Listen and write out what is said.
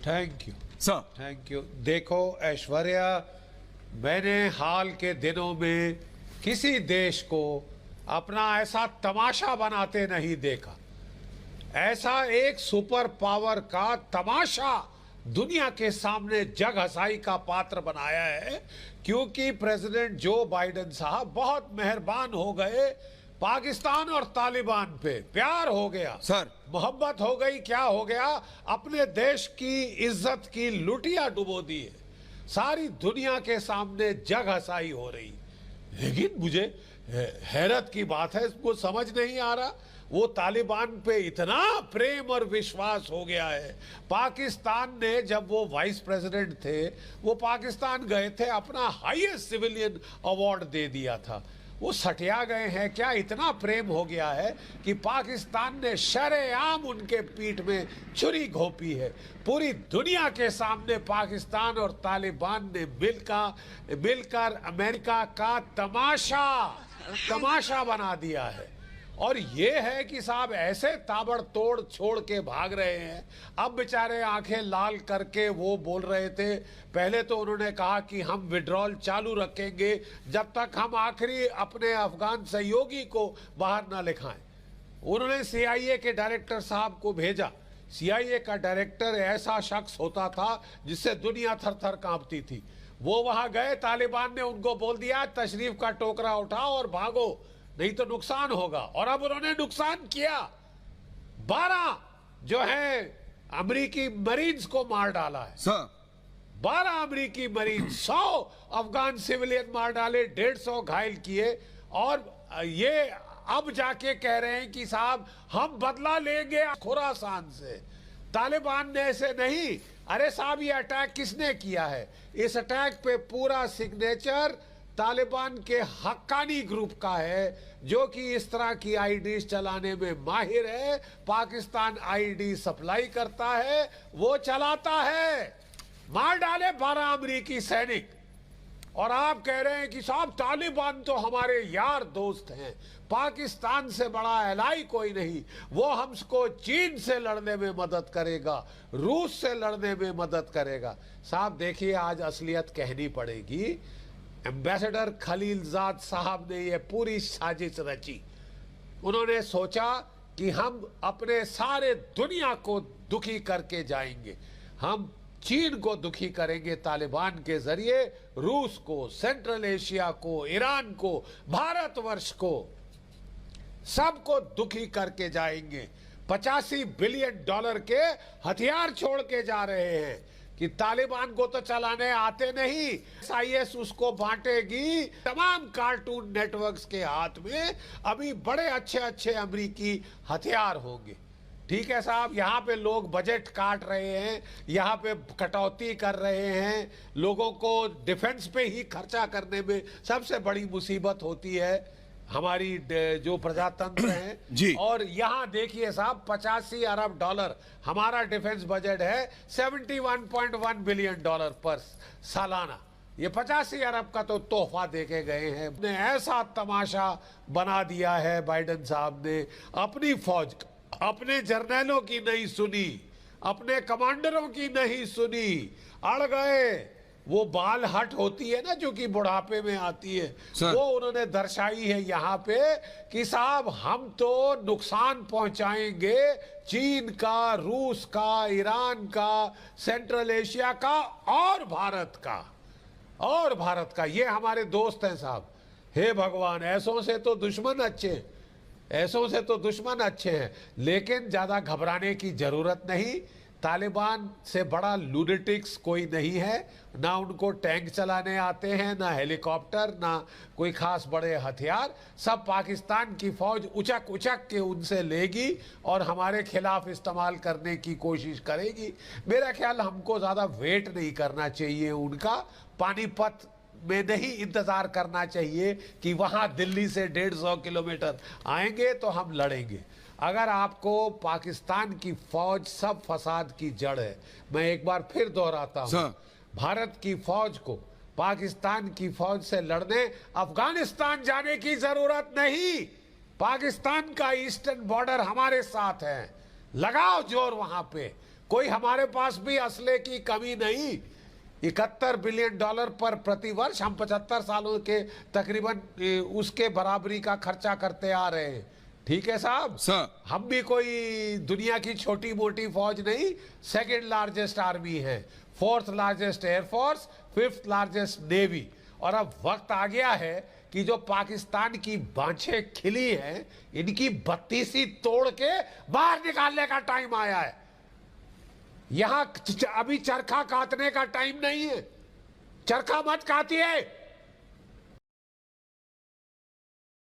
Thank you sir. Thank you. देखो ऐश्वर्या, मैंने हाल के दिनों में किसी देश को अपना ऐसा तमाशा बनाते नहीं देखा। ऐसा एक सुपर पावर का तमाशा दुनिया के सामने जग हंसाई का पात्र बनाया है, क्योंकि प्रेसिडेंट जो बाइडेन साहब बहुत मेहरबान हो गए। पाकिस्तान और तालिबान पे प्यार हो गया सर, मोहब्बत हो गई, क्या हो गया, अपने देश की इज्जत की लुटिया डुबो दी है। सारी दुनिया के सामने जग हंसाई हो रही। लेकिन मुझे हैरत की बात है, इसको समझ नहीं आ रहा, वो तालिबान पे इतना प्रेम और विश्वास हो गया है। पाकिस्तान ने, जब वो वाइस प्रेसिडेंट थे, वो पाकिस्तान गए थे, अपना हाईएस्ट सिविलियन अवार्ड दे दिया था। वो सटिया गए हैं क्या? इतना प्रेम हो गया है कि पाकिस्तान ने शरेआम उनके पीठ में छुरी घोंपी है। पूरी दुनिया के सामने पाकिस्तान और तालिबान ने मिलकर अमेरिका का तमाशा बना दिया है। और ये है कि साहब ऐसे ताबड़तोड़ छोड़ के भाग रहे हैं। अब बेचारे आंखें लाल करके वो बोल रहे थे, पहले तो उन्होंने कहा कि हम विड्रॉल चालू रखेंगे जब तक हम आखिरी अपने अफगान सहयोगी को बाहर ना लिखाएं। उन्होंने CIA के डायरेक्टर साहब को भेजा। CIA का डायरेक्टर ऐसा शख्स होता था जिससे दुनिया थर थर कांपती थी। वो वहां गए, तालिबान ने उनको बोल दिया तशरीफ का टोकरा उठाओ और भागो, नहीं तो नुकसान होगा। और अब उन्होंने नुकसान किया। 12 जो है अमेरिकी मरीन्स को मार डाला है सर। 12 अमेरिकी मरीन, 100 अफगान सिविलियन मार डाले, 150 घायल किए। और ये अब जाके कह रहे हैं कि साहब हम बदला लेंगे खुरासान से। तालिबान ने ऐसे नहीं। अरे साहब, ये अटैक किसने किया है? इस अटैक पे पूरा सिग्नेचर तालिबान के हक्कानी ग्रुप का है, जो कि इस तरह की आईडी चलाने में माहिर है। पाकिस्तान आईडी सप्लाई करता है, वो चलाता है। मार डाले 12 अमेरिकी सैनिक। और आप कह रहे हैं कि साहब तालिबान तो हमारे यार दोस्त हैं, पाकिस्तान से बड़ा एलाई कोई नहीं, वो हमको चीन से लड़ने में मदद करेगा, रूस से लड़ने में मदद करेगा। साहब देखिए, आज असलियत कहनी पड़ेगी। एम्बेसडर खलीलजाद साहब ने यह पूरी साजिश रची। उन्होंने सोचा कि हम अपने सारे दुनिया को दुखी करके जाएंगे। हम चीन को दुखी करेंगे तालिबान के जरिए, रूस को, सेंट्रल एशिया को, ईरान को, भारतवर्ष को, सबको दुखी करके जाएंगे। $85 बिलियन के हथियार छोड़ के जा रहे हैं कि तालिबान को तो चलाने आते नहीं, IS उसको बांटेगी तमाम कार्टून नेटवर्क्स के हाथ में। अभी बड़े अच्छे अच्छे अमेरिकी हथियार होंगे। ठीक है साहब, यहाँ पे लोग बजट काट रहे हैं, यहाँ पे कटौती कर रहे हैं। लोगों को डिफेंस पे ही खर्चा करने में सबसे बड़ी मुसीबत होती है हमारी जो प्रजातंत्र है जी। और यहाँ देखिए साहब, $85 अरब हमारा डिफेंस बजट है, $71.1 बिलियन पर सालाना। ये 85 अरब का तो तोहफा देके गए हैं। ने ऐसा तमाशा बना दिया है बाइडेन साहब ने। अपनी फौज, अपने जर्नैलों की नहीं सुनी, अपने कमांडरों की नहीं सुनी, अड़ गए। वो बाल हट होती है ना, जो कि बुढ़ापे में आती है, वो उन्होंने दर्शाई है यहाँ पे कि साहब हम तो नुकसान पहुंचाएंगे चीन का, रूस का, ईरान का, सेंट्रल एशिया का और भारत का। ये हमारे दोस्त हैं साहब। हे भगवान, ऐसों से तो दुश्मन अच्छे हैं, लेकिन ज्यादा घबराने की जरूरत नहीं। तालिबान से बड़ा लूनेटिक्स कोई नहीं है। ना उनको टैंक चलाने आते हैं, ना हेलीकॉप्टर, ना कोई खास बड़े हथियार। सब पाकिस्तान की फौज उचक के उनसे लेगी और हमारे खिलाफ इस्तेमाल करने की कोशिश करेगी। मेरा ख्याल हमको ज़्यादा वेट नहीं करना चाहिए उनका। पानीपत में नहीं इंतज़ार करना चाहिए कि वहाँ दिल्ली से 150 किलोमीटर आएंगे तो हम लड़ेंगे। अगर आपको पाकिस्तान की फौज सब फसाद की जड़ है, मैं एक बार फिर दोहराता हूं, भारत की फौज को पाकिस्तान की फौज से लड़ने अफगानिस्तान जाने की जरूरत नहीं। पाकिस्तान का ईस्टर्न बॉर्डर हमारे साथ है, लगाओ जोर वहां पे। कोई हमारे पास भी असले की कमी नहीं। $71 बिलियन पर प्रतिवर्ष हम 75 सालों के तकरीबन उसके बराबरी का खर्चा करते आ रहे हैं। ठीक है साहब, हम भी कोई दुनिया की छोटी मोटी फौज नहीं, सेकंड लार्जेस्ट आर्मी है, fourth largest air force, fifth largest navy. और अब वक्त आ गया है कि जो पाकिस्तान की बांछें खिली हैं, इनकी बत्तीसी तोड़ के बाहर निकालने का टाइम आया है। यहां अभी चरखा काटने का टाइम नहीं है। चरखा मत काटिए।